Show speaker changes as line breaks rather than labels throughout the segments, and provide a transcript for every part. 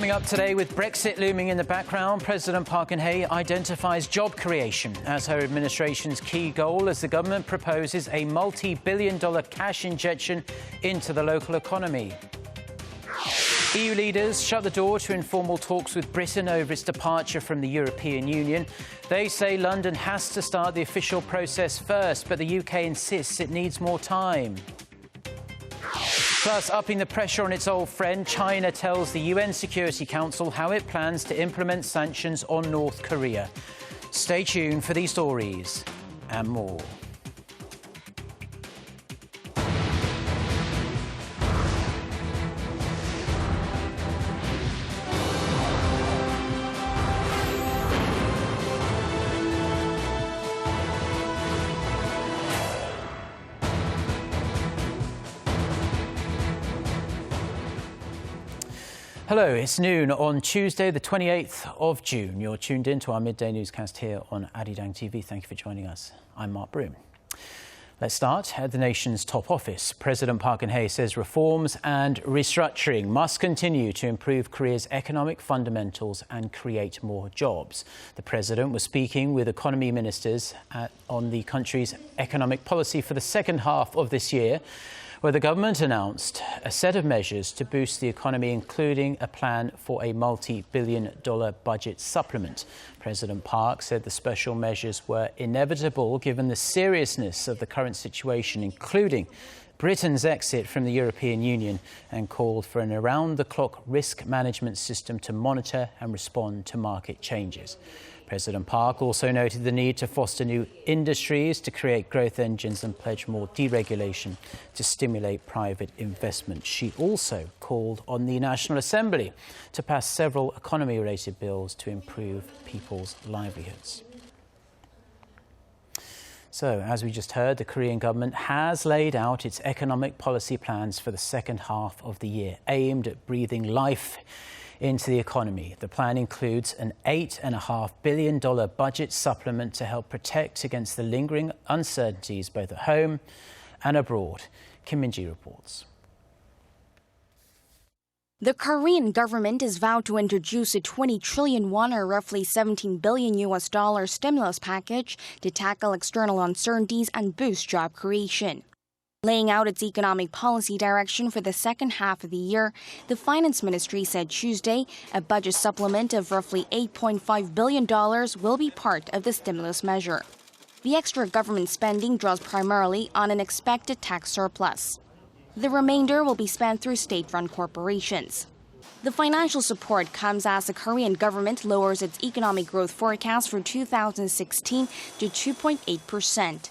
Coming up today, with Brexit looming in the background, President Park Geun-hye identifies job creation as her administration's key goal as the government proposes a multi-billion-dollar cash injection into the local economy. EU leaders shut the door to informal talks with Britain over its departure from the European Union. They say London has to start the official process first, but the UK insists it needs more time. Plus, upping the pressure on its old friend, China tells the UN Security Council how it plans to implement sanctions on North Korea. Stay tuned for these stories and more. Hello, it's noon on Tuesday, the 28th of June. You're tuned in to our midday newscast here on Arirang TV. Thank you for joining us. I'm Mark Broom. Let's start at the nation's top office. President Park Geun-hye says reforms and restructuring must continue to improve Korea's economic fundamentals and create more jobs. The president was speaking with economy ministers on the country's economic policy for the second half of this year, where the government announced a set of measures to boost the economy, including a plan for a multi-billion-dollar budget supplement. President Park said the special measures were inevitable given the seriousness of the current situation, including Britain's exit from the European Union, and called for an around-the-clock risk management system to monitor and respond to market changes. President Park also noted the need to foster new industries to create growth engines and pledge more deregulation to stimulate private investment. She also called on the National Assembly to pass several economy-related bills to improve people's livelihoods. So, as we just heard, the Korean government has laid out its economic policy plans for the second half of the year, aimed at breathing life into the economy. The plan includes an $8.5 billion budget supplement to help protect against the lingering uncertainties both at home and abroad. Kim Min-ji reports.
The Korean government is vowed to introduce a 20 trillion won, or roughly $17 billion stimulus package to tackle external uncertainties and boost job creation. Laying out its economic policy direction for the second half of the year, the Finance Ministry said Tuesday a budget supplement of roughly $8.5 billion will be part of the stimulus measure. The extra government spending draws primarily on an expected tax surplus. The remainder will be spent through state-run corporations. The financial support comes as the Korean government lowers its economic growth forecast for 2016 to 2.8%.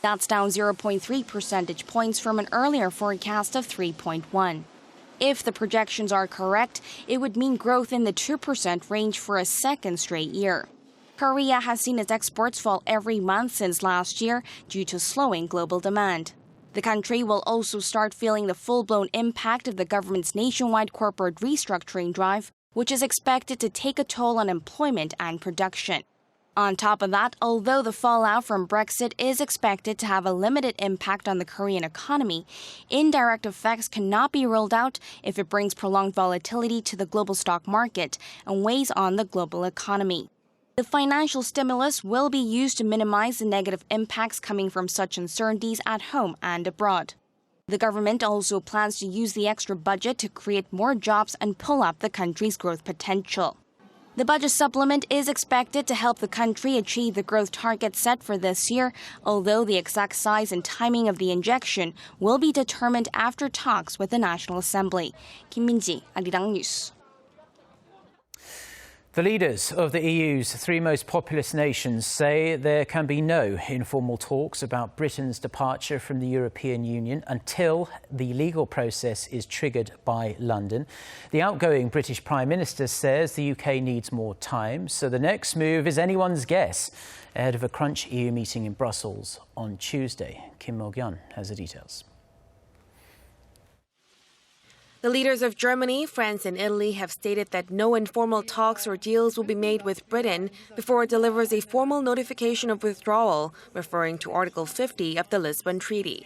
That's down 0.3 percentage points from an earlier forecast of 3.1. If the projections are correct, it would mean growth in the 2% range for a second straight year. Korea has seen its exports fall every month since last year due to slowing global demand. The country will also start feeling the full-blown impact of the government's nationwide corporate restructuring drive, which is expected to take a toll on employment and production. On top of that, although the fallout from Brexit is expected to have a limited impact on the Korean economy, indirect effects cannot be ruled out if it brings prolonged volatility to the global stock market and weighs on the global economy. The financial stimulus will be used to minimize the negative impacts coming from such uncertainties at home and abroad. The government also plans to use the extra budget to create more jobs and pull up the country's growth potential. The budget supplement is expected to help the country achieve the growth target set for this year, although the exact size and timing of the injection will be determined after talks with the National Assembly. Kim Min-ji, Arirang News.
The leaders of the EU's three most populous nations say there can be no informal talks about Britain's departure from the European Union until the legal process is triggered by London. The outgoing British Prime Minister says the UK needs more time, so the next move is anyone's guess ahead of a crunch EU meeting in Brussels on Tuesday. Kim Mo-gyun has the details.
The leaders of Germany, France and Italy have stated that no informal talks or deals will be made with Britain before it delivers a formal notification of withdrawal, referring to Article 50 of the Lisbon Treaty.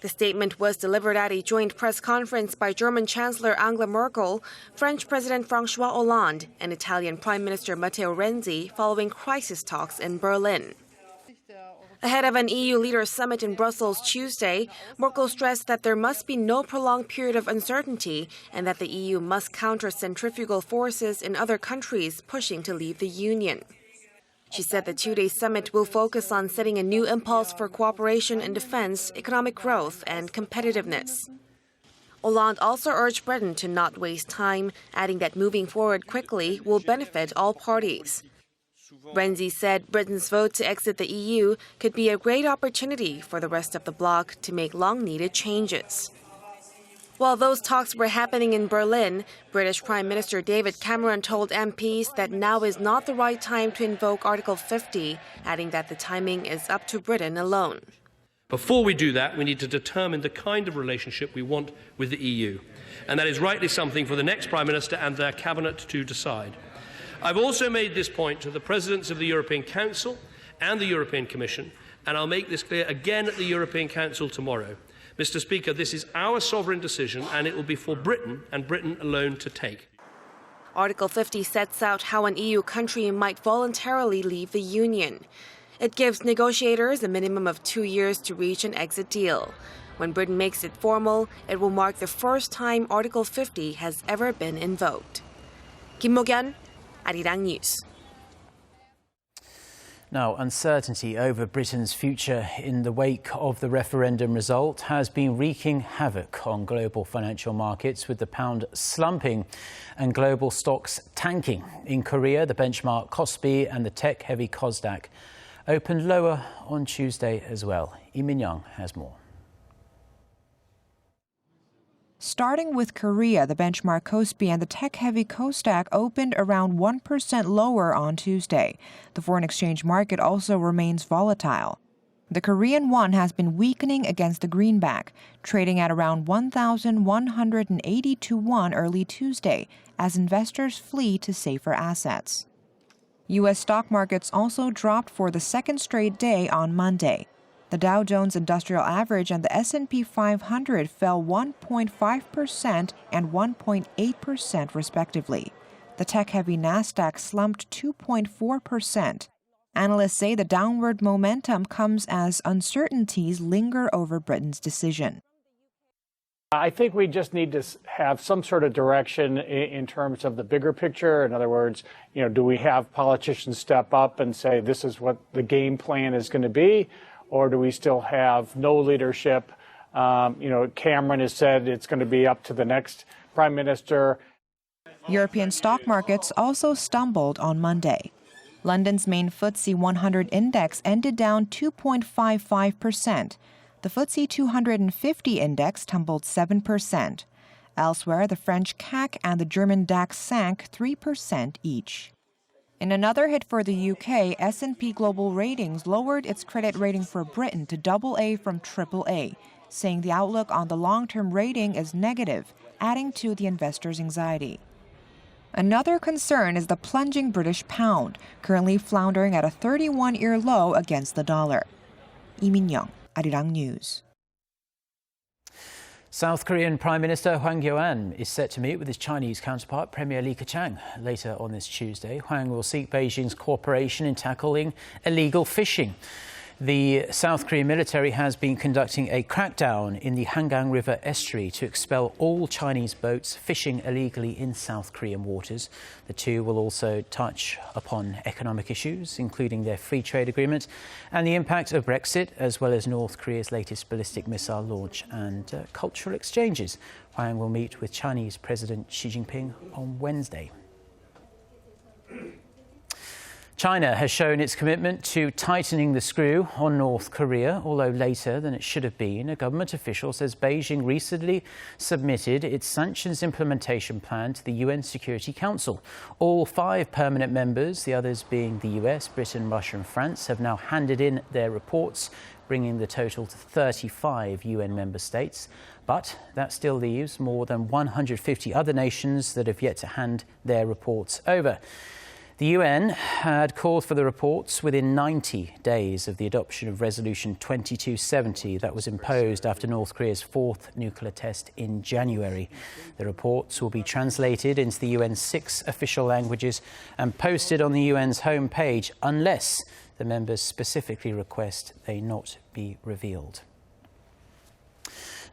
The statement was delivered at a joint press conference by German Chancellor Angela Merkel, French President François Hollande, and Italian Prime Minister Matteo Renzi following crisis talks in Berlin. Ahead of an EU leaders' summit in Brussels Tuesday, Merkel stressed that there must be no prolonged period of uncertainty and that the EU must counter centrifugal forces in other countries pushing to leave the Union. She said the two-day summit will focus on setting a new impulse for cooperation in defense, economic growth, and competitiveness. Hollande also urged Britain to not waste time, adding that moving forward quickly will benefit all parties. Renzi said Britain's vote to exit the EU could be a great opportunity for the rest of the bloc to make long-needed changes. While those talks were happening in Berlin, British Prime Minister David Cameron told MPs that now is not the right time to invoke Article 50, adding that the timing is up to Britain alone.
Before we do that, we need to determine the kind of relationship we want with the EU. And that is rightly something for the next Prime Minister and their cabinet to decide. I've also made this point to the Presidents of the European Council and the European Commission, and I'll make this clear again at the European Council tomorrow. Mr. Speaker, this is our sovereign decision, and it will be for Britain and Britain alone to take.
Article 50 sets out how an EU country might voluntarily leave the Union. It gives negotiators a minimum of 2 years to reach an exit deal. When Britain makes it formal, it will mark the first time Article 50 has ever been invoked. Kim Mo-kyun, Arirang News.
Now, uncertainty over Britain's future in the wake of the referendum result has been wreaking havoc on global financial markets, with the pound slumping and global stocks tanking. In Korea, the benchmark Kospi and the tech-heavy Kosdaq opened lower on Tuesday as well. Lee Min-young has more.
Starting with Korea, the benchmark Kospi and the tech-heavy Kosdaq opened around 1% lower on Tuesday. The foreign exchange market also remains volatile. The Korean won has been weakening against the greenback, trading at around 1,180 to 1 early Tuesday as investors flee to safer assets. U.S. stock markets also dropped for the second straight day on Monday. The Dow Jones Industrial Average and the S&P 500 fell 1.5% and 1.8% respectively. The tech-heavy Nasdaq slumped 2.4%. Analysts say the downward momentum comes as uncertainties linger over Britain's decision.
I think we just need to have some sort of direction in terms of the bigger picture. In other words, do we have politicians step up and say this is what the game plan is going to be? Or do we still have no leadership? Cameron has said it's going to be up to the next prime minister.
European stock markets also stumbled on Monday. London's main FTSE 100 index ended down 2.55%. The FTSE 250 index tumbled 7%. Elsewhere, the French CAC and the German DAX sank 3% each. In another hit for the UK, S&P Global Ratings lowered its credit rating for Britain to AA from AAA, saying the outlook on the long-term rating is negative, adding to the investors' anxiety. Another concern is the plunging British pound, currently floundering at a 31-year low against the dollar. Lee Min-young, Arirang News.
South Korean Prime Minister Hwang Kyo-ahn is set to meet with his Chinese counterpart, Premier Li Keqiang, later on this Tuesday. Hwang will seek Beijing's cooperation in tackling illegal fishing. The South Korean military has been conducting a crackdown in the Hangang River estuary to expel all Chinese boats fishing illegally in South Korean waters. The two will also touch upon economic issues, including their free trade agreement and the impact of Brexit, as well as North Korea's latest ballistic missile launch and cultural exchanges. Hwang will meet with Chinese President Xi Jinping on Wednesday. China has shown its commitment to tightening the screw on North Korea, although later than it should have been. A government official says Beijing recently submitted its sanctions implementation plan to the UN Security Council. All 5 permanent members, the others being the US, Britain, Russia and France, have now handed in their reports, bringing the total to 35 UN member states. But that still leaves more than 150 other nations that have yet to hand their reports over. The UN had called for the reports within 90 days of the adoption of Resolution 2270 that was imposed after North Korea's fourth nuclear test in January. The reports will be translated into the UN's 6 official languages and posted on the UN's homepage unless the members specifically request they not be revealed.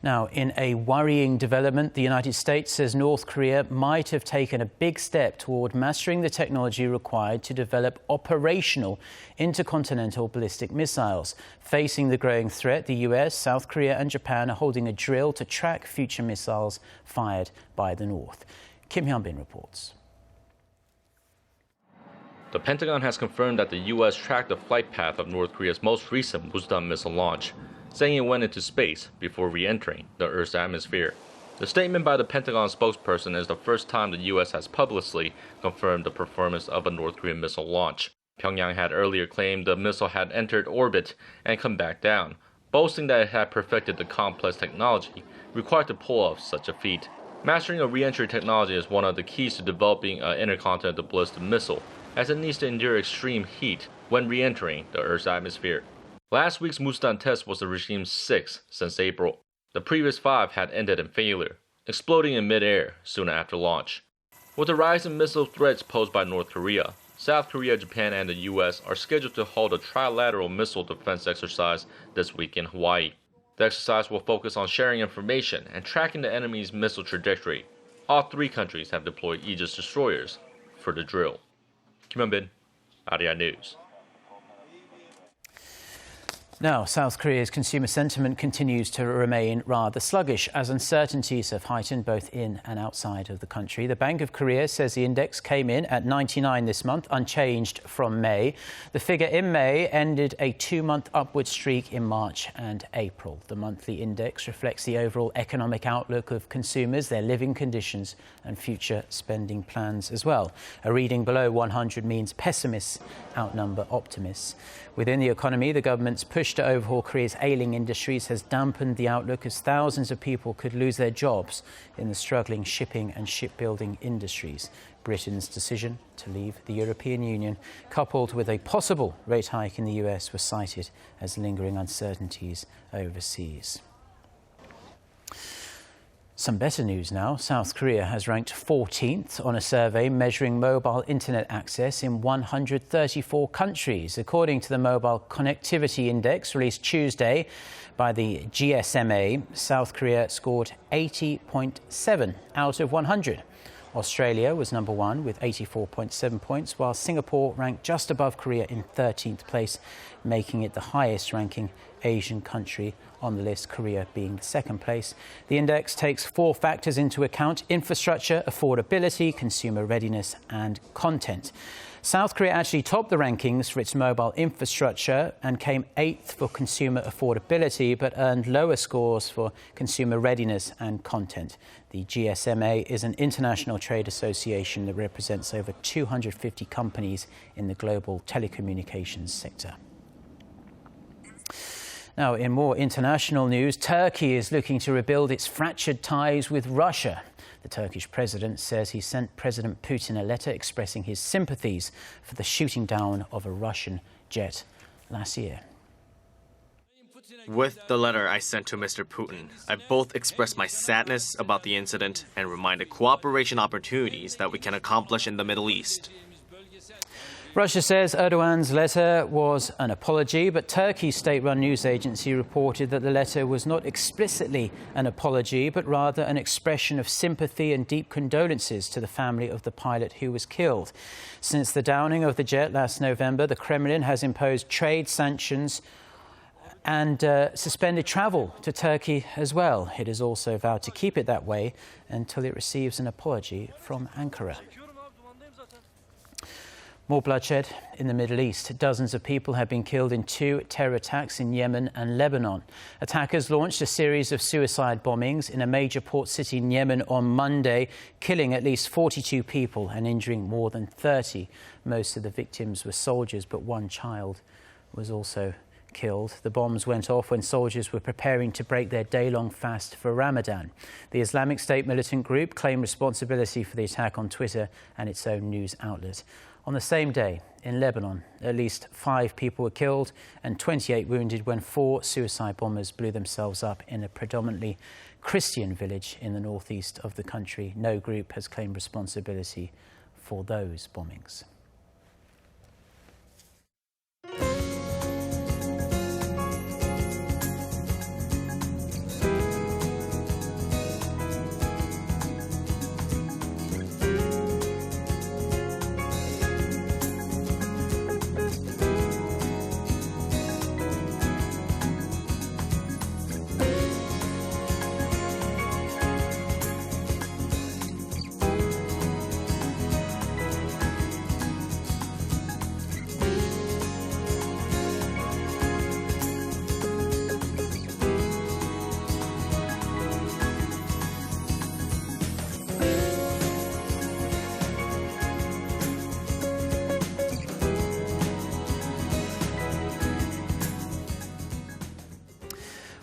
Now, in a worrying development, the United States says North Korea might have taken a big step toward mastering the technology required to develop operational intercontinental ballistic missiles. Facing the growing threat, the US, South Korea and Japan are holding a drill to track future missiles fired by the North. Kim Hyun-bin reports.
The Pentagon has confirmed that the U.S. tracked the flight path of North Korea's most recent Musudan missile launch, saying it went into space before re-entering the Earth's atmosphere. The statement by the Pentagon spokesperson is the first time the U.S. has publicly confirmed the performance of a North Korean missile launch. Pyongyang had earlier claimed the missile had entered orbit and come back down, boasting that it had perfected the complex technology required to pull off such a feat. Mastering a re-entry technology is one of the keys to developing an intercontinental ballistic missile, as it needs to endure extreme heat when re-entering the Earth's atmosphere. Last week's Musudan test was the regime's 6th since April. The previous 5 had ended in failure, exploding in mid-air soon after launch. With the rise in missile threats posed by North Korea, South Korea, Japan, and the U.S. are scheduled to hold a trilateral missile defense exercise this week in Hawaii. The exercise will focus on sharing information and tracking the enemy's missile trajectory. All 3 countries have deployed Aegis destroyers for the drill. Kim Hyun-bin, Arirang News.
Now, South Korea's consumer sentiment continues to remain rather sluggish as uncertainties have heightened both in and outside of the country. The Bank of Korea says the index came in at 99 this month, unchanged from May. The figure in May ended a 2-month upward streak in March and April. The monthly index reflects the overall economic outlook of consumers, their living conditions and future spending plans as well. A reading below 100 means pessimists outnumber optimists. Within the economy, the government's push to overhaul Korea's ailing industries has dampened the outlook as thousands of people could lose their jobs in the struggling shipping and shipbuilding industries. Britain's decision to leave the European Union, coupled with a possible rate hike in the US, were cited as lingering uncertainties overseas. Some better news now. South Korea has ranked 14th on a survey measuring mobile internet access in 134 countries. According to the Mobile Connectivity Index released Tuesday by the GSMA, South Korea scored 80.7 out of 100. Australia was number 1 with 84.7 points, while Singapore ranked just above Korea in 13th place, making it the highest ranking Asian country on the list, Korea being the 2nd place. The index takes 4 factors into account: infrastructure, affordability, consumer readiness and content. South Korea actually topped the rankings for its mobile infrastructure and came 8th for consumer affordability, but earned lower scores for consumer readiness and content. The GSMA is an international trade association that represents over 250 companies in the global telecommunications sector. Now, in more international news, Turkey is looking to rebuild its fractured ties with Russia. The Turkish president says he sent President Putin a letter expressing his sympathies for the shooting down of a Russian jet last year.
With the letter I sent to Mr. Putin, I both expressed my sadness about the incident and reminded cooperation opportunities that we can accomplish in the Middle East.
Russia says Erdogan's letter was an apology, but Turkey's state-run news agency reported that the letter was not explicitly an apology, but rather an expression of sympathy and deep condolences to the family of the pilot who was killed. Since the downing of the jet last November, the Kremlin has imposed trade sanctions and suspended travel to Turkey as well. It has also vowed to keep it that way until it receives an apology from Ankara. More bloodshed in the Middle East. Dozens of people have been killed in 2 terror attacks in Yemen and Lebanon. Attackers launched a series of suicide bombings in a major port city in Yemen on Monday, killing at least 42 people and injuring more than 30. Most of the victims were soldiers, but 1 child was also killed. The bombs went off when soldiers were preparing to break their day-long fast for Ramadan. The Islamic State militant group claimed responsibility for the attack on Twitter and its own news outlet. On the same day, in Lebanon, at least 5 people were killed and 28 wounded when 4 suicide bombers blew themselves up in a predominantly Christian village in the northeast of the country. No group has claimed responsibility for those bombings.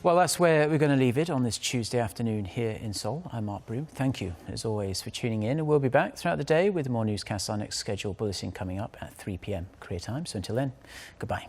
Well, that's where we're going to leave it on this Tuesday afternoon here in Seoul. I'm Mark Broom. Thank you, as always, for tuning in. And we'll be back throughout the day with more newscasts. Our next scheduled bulletin coming up at 3 p.m. Korea time. So until then, goodbye.